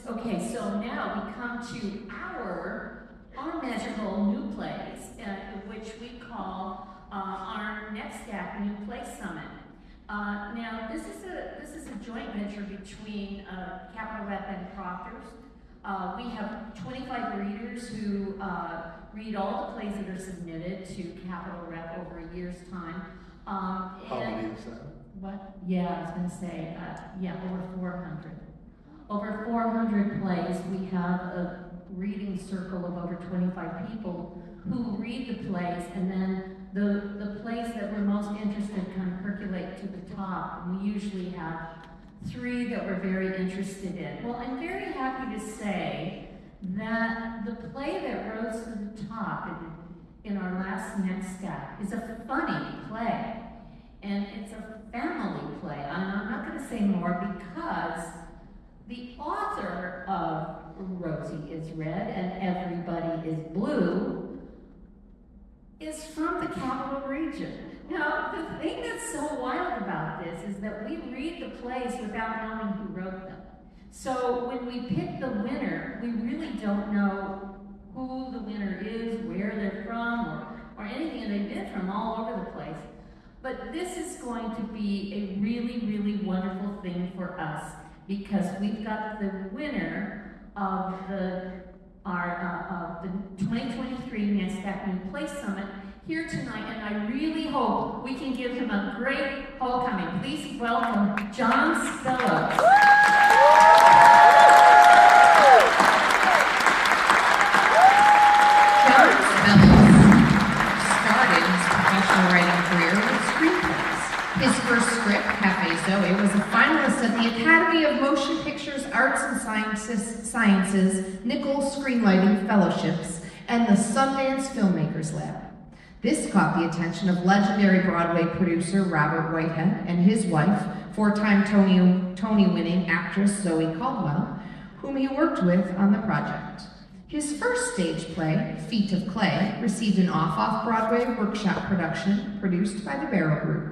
Okay, so now we come to our magical new plays, which we call our next act New Play Summit. Now this is a joint venture between Capital Rep and Proctors. We have 25 readers who read all the plays that are submitted to Capital Rep over a year's time. How many is that? What? Yeah, I was going to say, over 400. Over 400 plays. We have a reading circle of over 25 people who read the plays, and then the plays that we're most interested in kind of percolate to the top. We usually have 3 that we're very interested in. Well, I'm very happy to say that the play that rose to the top in our last next act is a funny play. And it's a family play. And I'm not going to say more because the author of Rosie is Red and Everybody is Blue is from the Capital Region. Now, the thing that's so wild about this is that we read the plays without knowing who wrote them. So when we pick the winner, we really don't know who the winner is, where they're from, or anything, and they've been from all over the place. But this is going to be a really, really wonderful thing for us because we've got the winner of the 2023 Next Act New Play Summit here tonight, and I really hope we can give him a great homecoming. Please welcome John Spellos. John Spellos started his professional writing career with screenplays. His first script, Cafe Zoe, was a finalist at the Academy of Motion Pictures Arts and Sciences Nichols Screenwriting Fellowships and the Sundance Filmmakers Lab. This caught the attention of legendary Broadway producer Robert Whitehead and his wife, 4-time Tony-winning actress Zoe Caldwell, whom he worked with on the project. His first stage play, Feet of Clay, received an off-Broadway workshop production produced by the Barrow Group.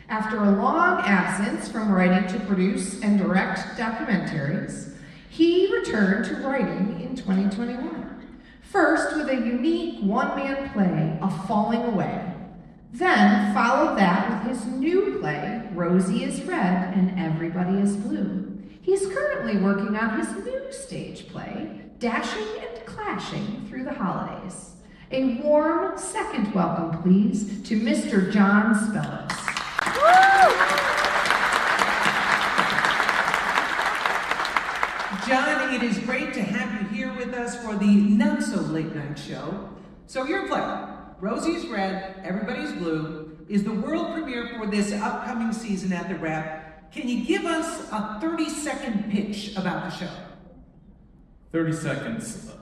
After a long absence from writing to produce and direct documentaries, he returned to writing in 2021. First with a unique one-man play, A Falling Away. Then followed that with his new play, Rosie is Red and Everybody is Blue. He's currently working on his new stage play, Dashing and Clashing Through the Holidays. A warm second welcome, please, to Mr. John Spellos. John, it is great to have you here with us for the not-so-late-night show. So your play, Rosie's Red, Everybody's Blue, is the world premiere for this upcoming season at the Rep. Can you give us a 30-second pitch about the show? 30 seconds.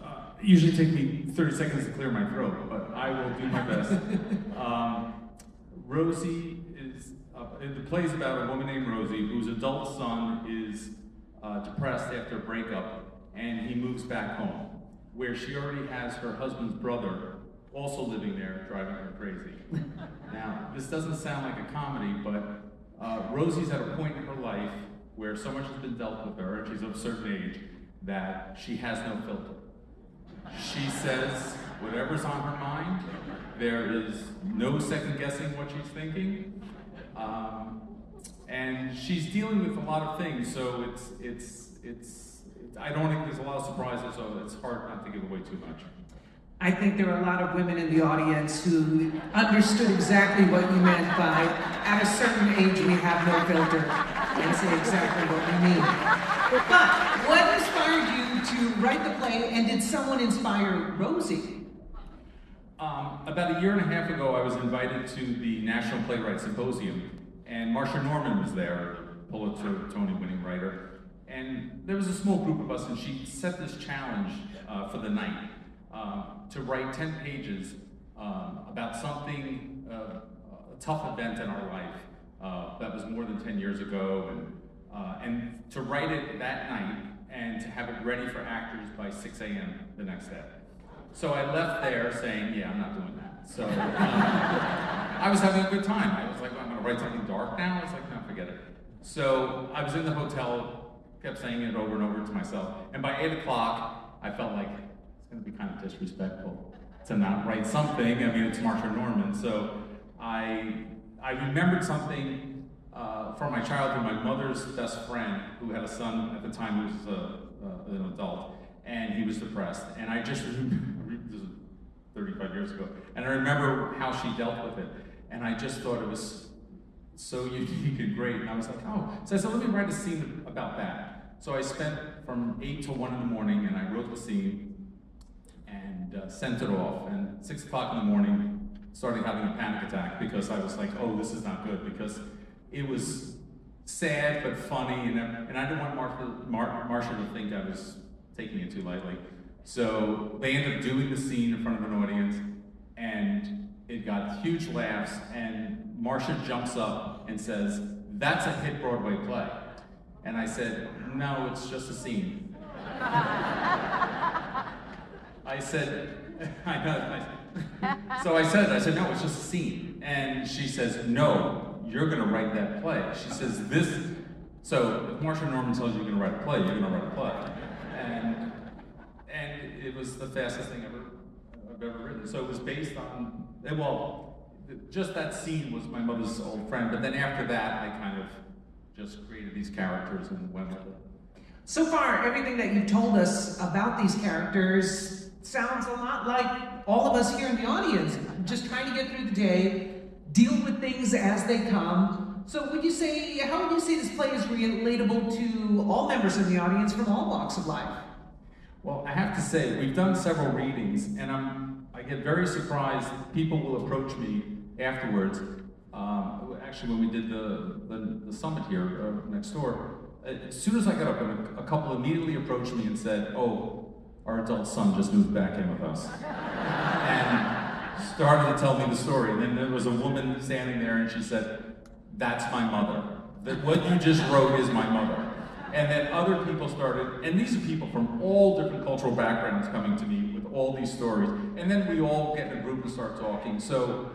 Usually take me 30 seconds to clear my throat, but I will do my best. Rosie is, the play is about a woman named Rosie whose adult son is depressed after a breakup, and he moves back home, where she already has her husband's brother also living there, driving her crazy. Now, this doesn't sound like a comedy, but Rosie's at a point in her life where so much has been dealt with her, and she's of a certain age, that she has no filter. She says whatever's on her mind. There is no second guessing what she's thinking. And she's dealing with a lot of things, so I don't think there's a lot of surprises, so it's hard not to give away too much. I think there are a lot of women in the audience who understood exactly what you meant by, at a certain age we have no filter, and say exactly what we mean. But what inspired you to write the play, and did someone inspire Rosie? About a year and a half ago, I was invited to the National Playwright Symposium, and Marsha Norman was there, Pulitzer, Tony-winning writer, and there was a small group of us, and she set this challenge for the night to write 10 pages about something, a tough event in our life that was more than 10 years ago, and to write it that night and to have it ready for actors by 6 a.m. the next day. So I left there saying, yeah, I'm not doing that. So I was having a good time. I was like, well, I'm gonna write something dark now? I was like, no, forget it. So I was in the hotel, kept saying it over and over to myself, and And by 8 o'clock, I felt like it's going to be kind of disrespectful to not write something. I mean, it's Marsha Norman. So I remembered something from my childhood. My mother's best friend, who had a son at the time who was an adult, and he was depressed. And I just remember, this is 35 years ago, and I remember how she dealt with it. And I just thought it was so unique and great. And I was like, oh. So I said, let me write a scene about that. So I spent from 8 to 1 in the morning, and I wrote the scene and sent it off. And 6 o'clock in the morning, started having a panic attack because I was like, oh, this is not good, because it was sad but funny, and I didn't want Marsha to think I was taking it too lightly. So they ended up doing the scene in front of an audience, and it got huge laughs, and Marsha jumps up and says, that's a hit Broadway play. And I said, no, it's just a scene. I said, I know. So I said, no, it's just a scene. And she says, no, you're gonna write that play. She says, so if Marsha Norman tells you you're gonna write a play, you're gonna write a play. And it was the fastest thing I've ever written. So it was based on, just that scene was my mother's old friend, but then after that, I kind of just created these characters and went with it. So far, everything that you've told us about these characters sounds a lot like all of us here in the audience, just trying to get through the day, deal with things as they come. So how would you say this play is relatable to all members of the audience from all walks of life? Well, I have to say, we've done several readings, and I get very surprised. People will approach me afterwards. Actually, when we did the summit here next door, as soon as I got up, a couple immediately approached me and said, oh, our adult son just moved back in with us. And started to tell me the story. And then there was a woman standing there, and she said, that's my mother. That what you just wrote is my mother. And then other people started, and these are people from all different cultural backgrounds coming to me with all these stories. And then we all get in a group and start talking. So,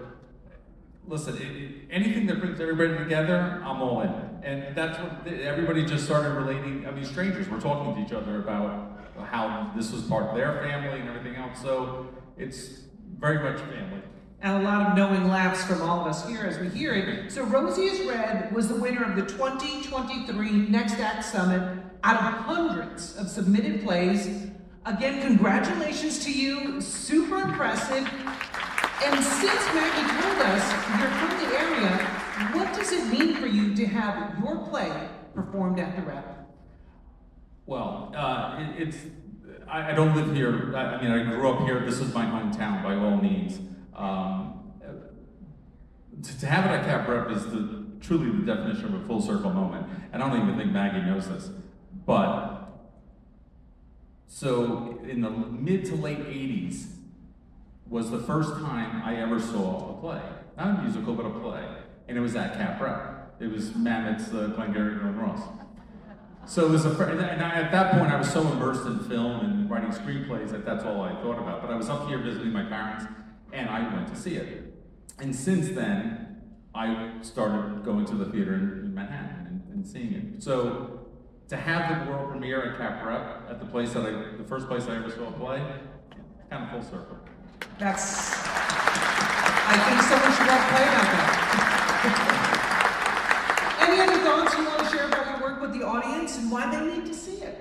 listen, anything that brings everybody together, I'm all in. And that's what, everybody just started relating. I mean, strangers were talking to each other about how this was part of their family and everything else. So, it's very much family. And a lot of knowing laughs from all of us here as we hear it. So Rosie is Red was the winner of the 2023 Next Act Summit out of hundreds of submitted plays. Again, congratulations to you, super impressive. And since Maggie told us you're from the area, what does it mean for you to have your play performed at the Rep? Well, I don't live here. I mean, I grew up here. This is my hometown by all means. To have it at Cap Rep is truly the definition of a full circle moment. And I don't even think Maggie knows this. But, so in the mid to late 80s was the first time I ever saw a play. Not a musical, but a play. And it was at Cap Rep. It was Mammoth's Glengarry Glen Ross. So it was and at that point I was so immersed in film and writing screenplays that that's all I thought about. But I was up here visiting my parents, and I went to see it. And since then, I started going to the theater in Manhattan and seeing it. So to have the world premiere at Cap Rep, at the first place I ever saw a play, kind of full circle. I think someone should have a play about that. Any other thoughts you want to share about your work with the audience and why they need to see it?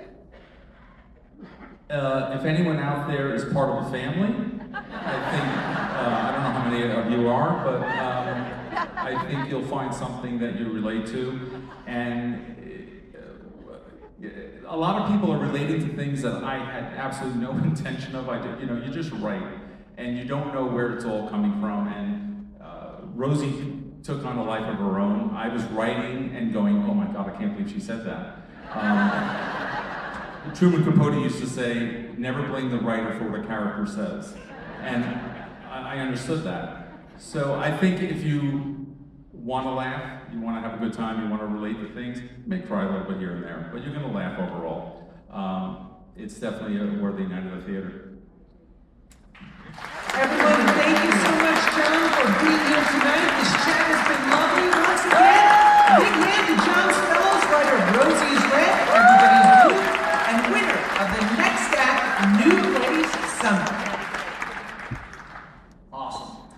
If anyone out there is part of a family, I think, I don't know how many of you are, but I think you'll find something that you relate to. And a lot of people are relating to things that I had absolutely no intention of. You just write, and you don't know where it's all coming from. And Rosie took on a life of her own. I was writing and going, oh my God, I can't believe she said that. Truman Capote used to say, never blame the writer for what a character says. And I understood that. So I think if you want to laugh, you want to have a good time, you want to relate to things, you may cry a little bit here and there, but you're going to laugh overall. It's definitely a worthy night at the theater. Everyone, thank you so much, John, for being here tonight. This chat has been lovely. Once again, big hand to John Spellos, writer of Rosie is Red, Everybody's Blue, and winner of the